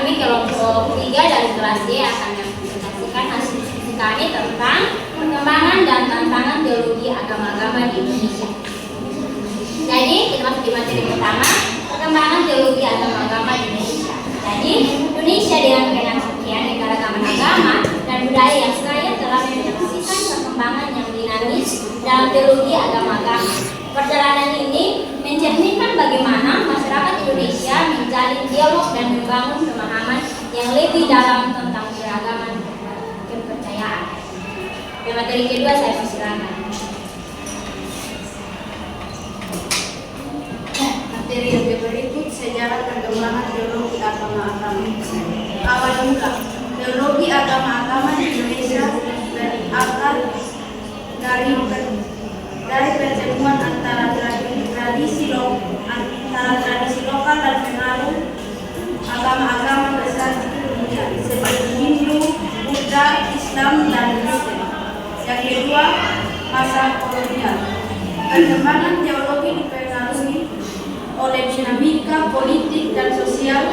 kami kelompok 3 dari kelas D akan mempresentasikan hasil diskusi kami tentang perkembangan dan tantangan teologi agama-agama di Indonesia. Jadi kita masuk di materi pertama, perkembangan teologi agama-agama di Indonesia. Jadi Indonesia dengan kesekian keanekaragaman agama dan budaya yang kaya telah menyaksikan perkembangan yang dinamis dalam teologi agama-agama. Perjalanan ini mencerminkan bagaimana masyarakat Indonesia menjalin dialog dan membangun pemahaman yang lebih dalam tentang keragaman kepercayaan. Di materi kedua saya persilakan. Materi yang berikut sejarah perkembangan teologi agama-agama. Awal mula, teologi agama-agama di Indonesia berakar dari pertemuan antara tradisi lokal dan pengaruh agama-agama besar di dunia seperti Hindu, Buddha, Islam, dan Kristen. Yang kedua, masa kolonial. Perkembangan teologi dipengaruhi oleh dinamika politik dan sosial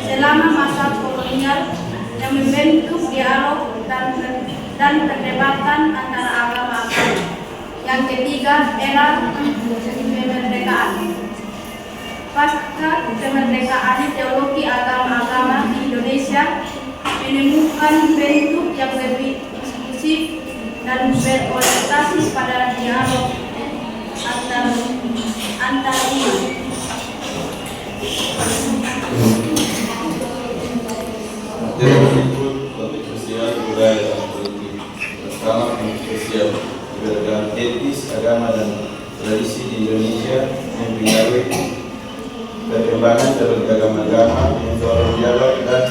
selama masa kolonial yang membentuk dialog dan perdebatan antara agama-agama. Yang ketiga, era kemerdekaan. Pasca kemerdekaan, teologi agama-agama di Indonesia menemukan bentuk yang lebih inklusif dan berorientasi pada dialog antar umat. Materi berikut konteks sosial, budaya, dan politik. Pertama, konteks sosial. Keberagaman etis, agama, dan tradisi di Indonesia mempengaruhi perkembangan teologi agama-agama, mendorong dialog dan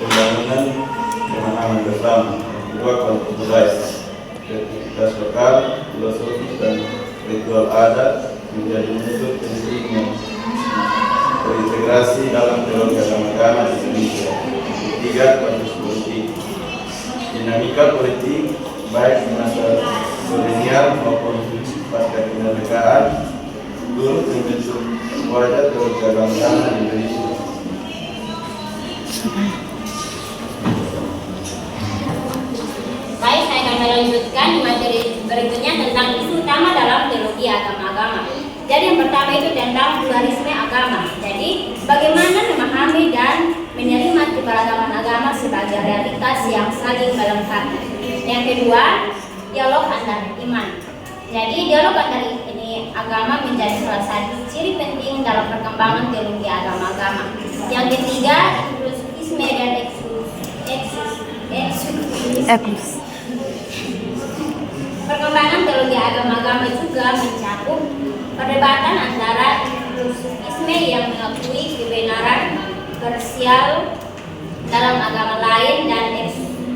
pembangunan pemahaman bersama. Yang kedua, konteks budaya. Kreativitas lokal, filosofis, dan ritual adat menjadi unsur penting terintegrasi dalam teologi agama-agama di Indonesia. Ketiga, konteks politik. Dinamika politik baik di masa kolonial maupun pasca kemerdekaan turut membentuk wajah teologi agama-agama di Indonesia. Baik, saya akan melanjutkan materi berikutnya tentang isu utama dalam teologi agama-agama. Jadi yang pertama itu tentang pluralisme agama. Jadi bagaimana memahami dan menerima keberagaman agama sebagai realitas yang saling melengkapi. Yang kedua, dialog antar iman. Jadi dialog antar ini agama menjadi salah satu ciri penting dalam perkembangan teologi agama-agama. Yang ketiga, inklusivisme dan eksklusivisme. Perkembangan teologi agama-agama juga mencakup perdebatan antara inklusivisme yang mengakui kebenaran parsial dalam agama lain dan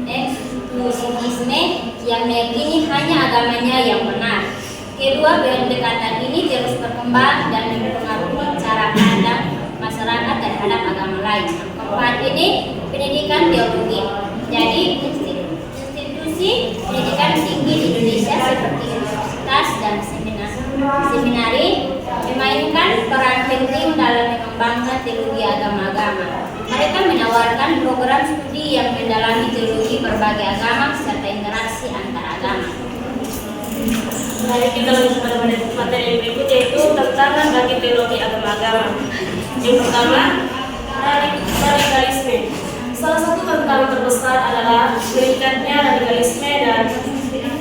eksklusivisme yang meyakini hanya agamanya yang benar. Kedua pendekatan ini terus berkembang dan mempengaruhi cara pandang masyarakat terhadap agama lain. Keempat ini pendidikan teologi. Jadi institusi pendidikan tinggi di Indonesia seperti universitas dan seminari memainkan peran penting dalam mengembangkan teologi agama-agama. Mereka menawarkan program studi yang mendalami teologi berbagai agama serta interaksi antar agama. Mari kita lanjut pada materi yang berikut, yaitu tantangan bagi teologi agama-agama. Yang pertama, radikalisme. Salah satu tantangan terbesar adalah meningkatnya radikalisme dan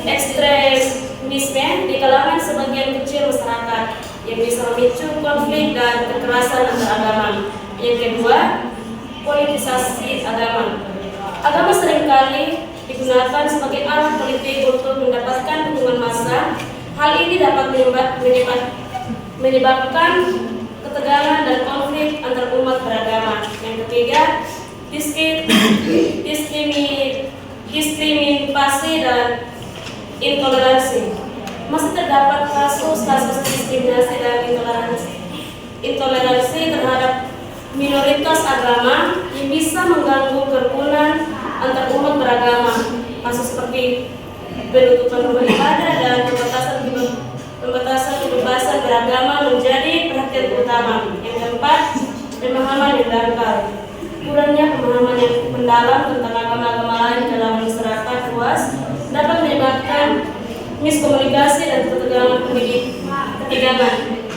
ekstremisme di kalangan sebagian kecil masyarakat yang bisa memicu konflik dan kekerasan antar agama. Yang kedua, politisasi agama. Agama seringkali digunakan sebagai alat politik untuk mendapatkan dukungan massa. Hal ini dapat menyebabkan ketegangan dan konflik antar umat beragama. Yang ketiga, diskriminasi dan intoleransi. Masih terdapat kasus-kasus diskriminasi dan intoleransi terhadap minoritas agama yang bisa mengganggu kerukunan antar umat beragama. Kasus seperti penutupan rumah ibadah dan pembatasan kebebasan beragama menjadi perhatian utama. Yang keempat, pemahaman yang dangkal. Kurangnya pemahaman yang mendalam tentang agama-agama lain dalam masyarakat luas dapat menyebabkan miskomunikasi dan ketegangan pendidikan.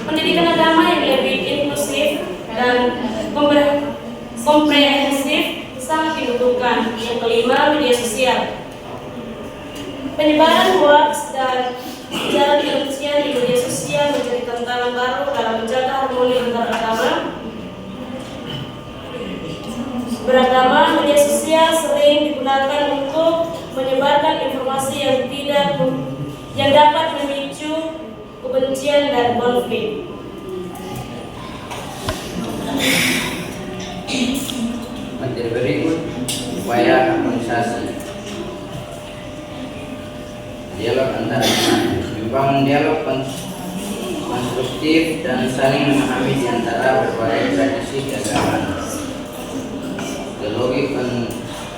Pendidikan agama yang lebih inklusif dan komprehensif sangat dibutuhkan. Yang kelima, media sosial. Penyebaran hoaks dan ujaran kebencian di media sosial menjadi tantangan baru dalam menjaga harmoni antar agama. Beragama media sosial sering digunakan untuk menyebarkan informasi yang dapat memicu kebencian dan konflik. Materi berikut upaya harmonisasi dialog antara membangun dialog konstruktif dan saling memahami di antara berbagai tradisi keagamaan. Teologi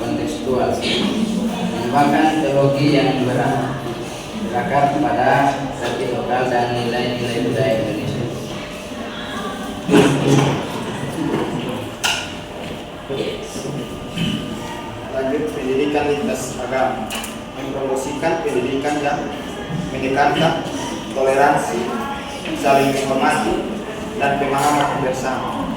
kontekstual mengembangkan teologi yang berakar pada arti lokal dan nilai-nilai budaya Indonesia. Lanjut, pendidikan lintas agama, mempromosikan pendidikan yang meningkatkan toleransi, saling menghormati, dan pemahaman bersama.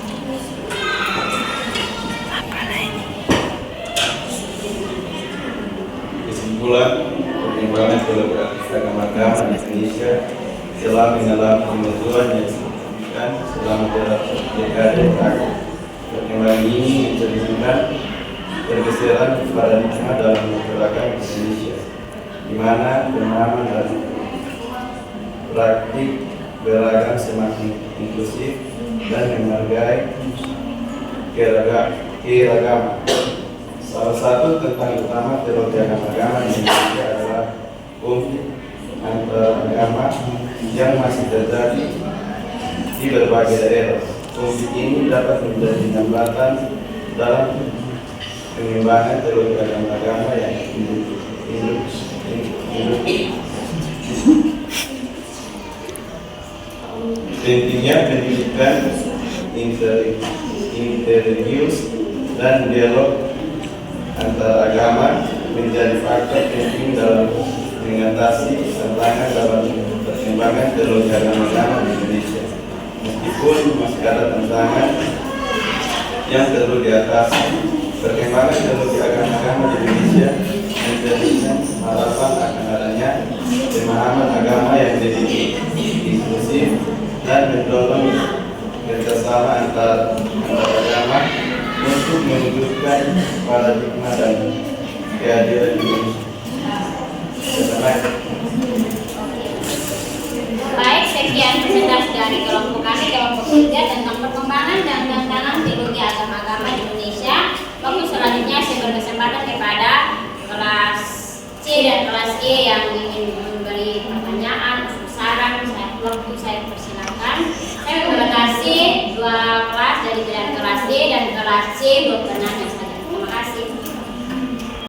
Kesimpulan, perkembangan toleransi agama-agama di Indonesia telah mengalami kemajuan yang signifikan selama beberapa dekade terakhir. Perkembangan ini mencerminkan pergeseran paradigma dalam masyarakat Indonesia, di mana pemahaman dan praktik beragam semakin inklusif dan menghargai keragaman. Salah satu tentang utama teologi agama di Indonesia adalah konflik antar agama yang masih terjadi di berbagai daerah. Konflik ini dapat menjadi hambatan dalam pengembangan teologi agama yang pentingnya pendidikan interreligius dan dialog antar agama menjadi faktor penting dalam mengatasi tantangan dalam perkembangan teologi agama di Indonesia. Meskipun masih ada tantangan yang perlu diatasi, perkembangan teologi agama di Indonesia menjadikan harapan akan adanya pemahaman agama yang lebih inklusif dan mendorong kerjasama antar agama untuk mewujudkan paradigma dan keadilan Indonesia. Baik, sekian presentasi dari kelompok kami kelompok 3 tentang perkembangan dan tantangan teologi agama-agama di Indonesia. Waktu selanjutnya saya berkesempatan kepada kelas C dan kelas E yang ingin memberi pertanyaan atau saran. Waktu saya persilakan. Saya membatasi 2 kelas dari kelas D dan kelas C